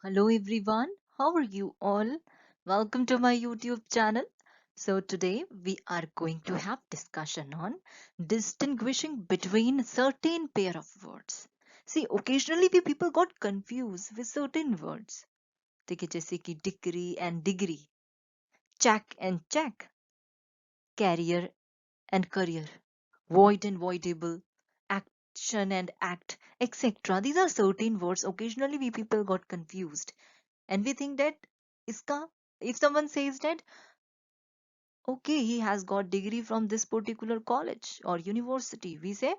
Hello everyone, how are you all? Welcome to my YouTube channel. So today we are going to have discussion on distinguishing between certain pair of words. See, occasionally we people got confused with certain words. ठीक है जैसे कि degree and degree, check and check, career and career, void and voidable, action and act, etc. These are certain words. Occasionally we people got confused and we think that iska, if someone says that okay he has got degree from this particular college or university, we say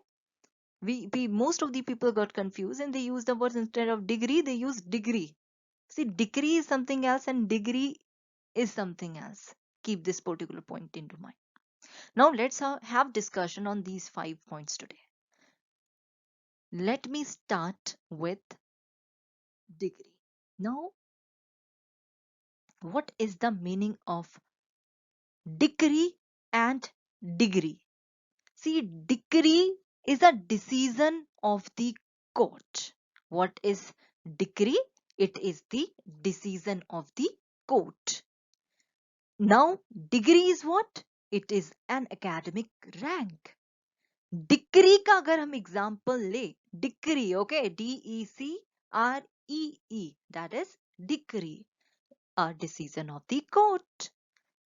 we most of the people got confused and they use the words instead of degree they use degree. See, degree is something else and degree is something else. Keep this particular point into mind. Now let's have discussion on these 5 points today. Let me start with degree. Now, what is the meaning of degree and degree? See, decree is a decision of the court. What is decree? It is the decision of the court. Now, degree is what? It is an academic rank. Decree का अगर हम example ले, decree, okay, DECREE, that is decree, a decision of the court.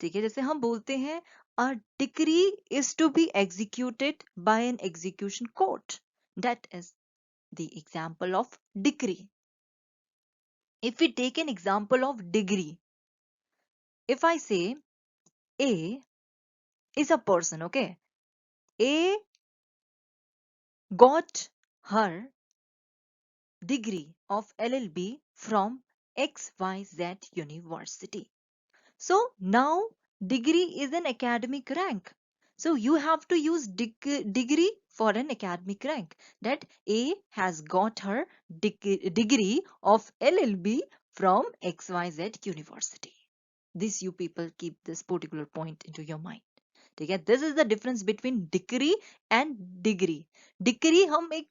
ठीक है, जैसे हम बोलते हैं a decree is to be executed by an execution court. That is the example of decree. If we take an example of degree, if I say A is a person, okay, A got her degree of LLB from XYZ University. So now degree is an academic rank. So you have to use degree for an academic rank. That A has got her degree of LLB from XYZ University. This you people keep this particular point into your mind. ठीक है, this is the difference between degree and degree. Degree हम एक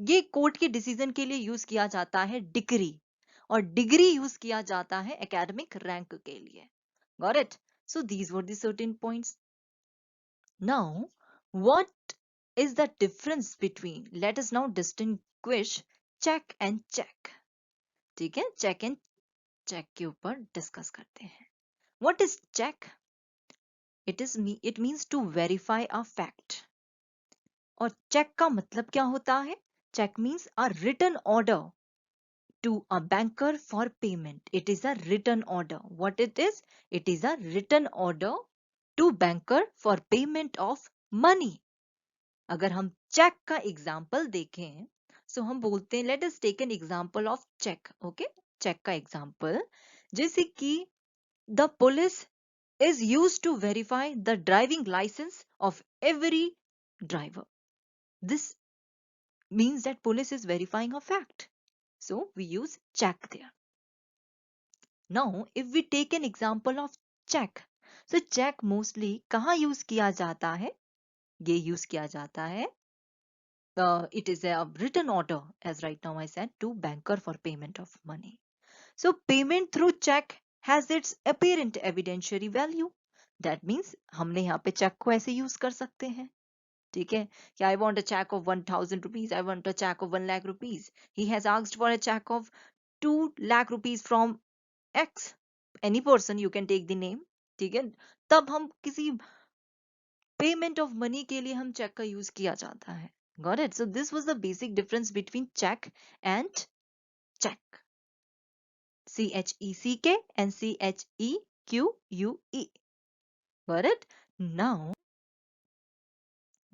ये court के decision के लिए use किया जाता है डिग्री, और डिग्री यूज किया जाता है एकेडमिक रैंक के लिए. Got it? So these were the certain points. Now, what is the difference between? Let us now distinguish check and check. ठीक है, check and check के ऊपर डिस्कस करते हैं. What is check? It means to verify a fact. और check का मतलब क्या होता है? Check means a written order to a banker for payment. It is a written order. What it is? It is a written order to banker for payment of money. अगर हम check का example देखें, सो हम बोलते हैं let us take an example of check. Okay, check का example जैसे कि the police is used to verify the driving license of every driver. This means that police is verifying a fact. So we use check there. Now, if we take an example of check, so check mostly कहाँ use किया जाता है? ये use किया जाता है. It is a written order, as right now I said, to banker for payment of money. So payment through check has its apparent evidentiary value. That means हमने यहाँ पे check को ऐसे use कर सकते हैं. ठीक है, कि I want a check of 1000 rupees, I want a check of 1 lakh rupees. He has asked for a check of 2 lakh rupees from X. Any person, you can take the name. ठीक है, तब हम किसी payment of money के लिए हम check का use किया जाता है. Got it? So this was the basic difference between check and check. CHECK and CHEQUE. Got it? Now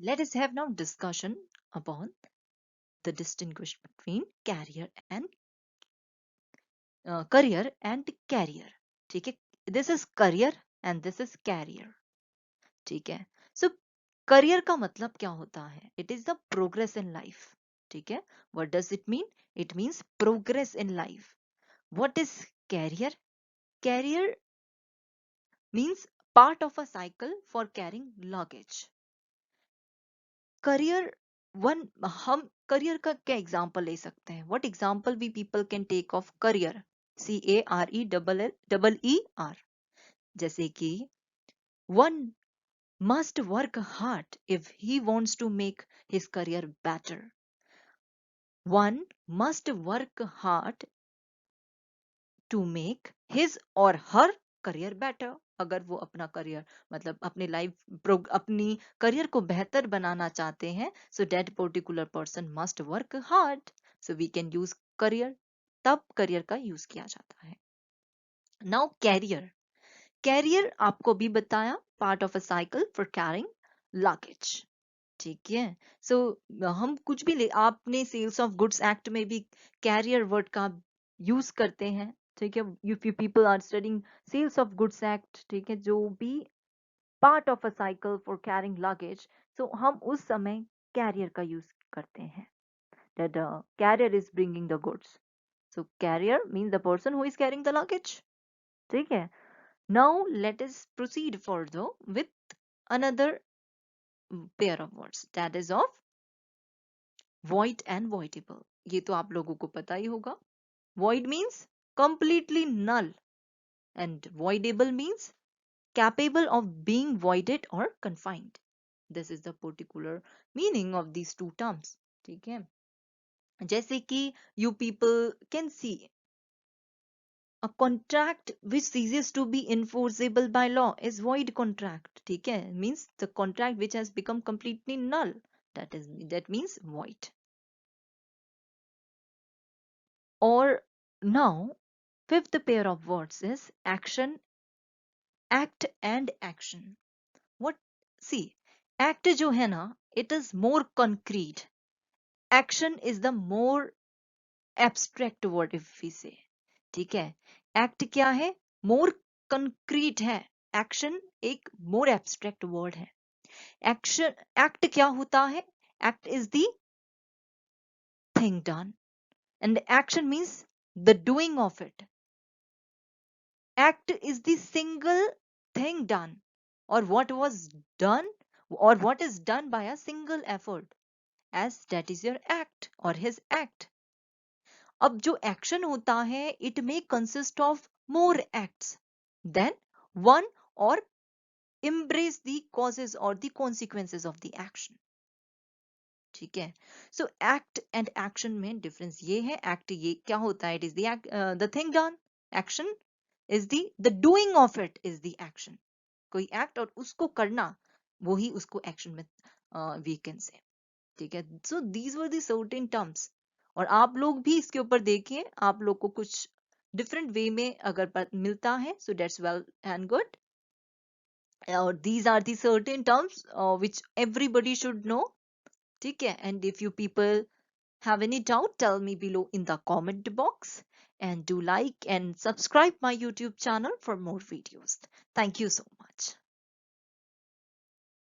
let us have now discussion upon the distinguish between career and carrier. ठीक है, this is career and this is carrier. ठीक है, so career का मतलब क्या होता है? It is the progress in life. ठीक है, what does it mean? It means progress in life. What is career? Career means part of a cycle for carrying luggage. Career one, हम career का क्या एग्जाम्पल ले सकते हैं? What example we people can take of career? CAREER, जैसे कि one must work hard if he wants to make his career better. One must work hard to make his or her career better. अगर वो अपना career मतलब अपनी career को बेहतर बनाना चाहते हैं, so that particular person must work hard. So we can use career, तब करियर का यूज किया जाता है. Now कैरियर आपको भी बताया, part of a cycle for carrying luggage. ठीक है. सो हम कुछ भी आपने सेल्स ऑफ गुड्स एक्ट में भी कैरियर वर्ड का यूज करते हैं. ठीक है. If you people are studying sales of goods act, ठीक है, जो भी part of a cycle for carrying luggage, so हम उस समय कैरियर का यूज करते हैं. That carrier is bringing the goods. So carrier means the person who is carrying the luggage. ठीक है. Now let us proceed further with another pair of words, that is of void and voidable. ये तो आप लोगों को पता ही होगा. Void means completely null and voidable means capable of being voided or confined. This is the particular meaning of these two terms. ठीक है. जैसे कि you people can see a contract which ceases to be enforceable by law is void contract. ठीक है. Means the contract which has become completely null, that means void. Or now fifth pair of words is action, act and action. What? See, act जो है ना, it is more concrete. Action is the more abstract word if we say. ठीक है. Act क्या है? More concrete है. Action एक more abstract word है. Action, act क्या होता है? Act is the thing done, and action means the doing of it. Act is the single thing done, or what was done, or what is done by a single effort, as that is your act or his act. अब जो action होता है, it may consist of more acts than one, और embrace the causes or the consequences of the action. ठीक है. सो act and action में difference ये है. एक्ट ये क्या होता है? It is the thing done. Action is the doing of it is the action. कोई एक्ट और उसको करना, वो ही उसको एक्शन में वी कैन से. ठीक है. So these were the certain terms. और आप लोग भी इसके ऊपर देखिए, आप लोग को कुछ डिफरेंट वे में अगर मिलता है, so that's well and good. These are the certain terms which everybody should know. ठीक है. And if you people have any doubt, tell me below in the comment box, and do like and subscribe my YouTube channel for more videos. Thank you so much.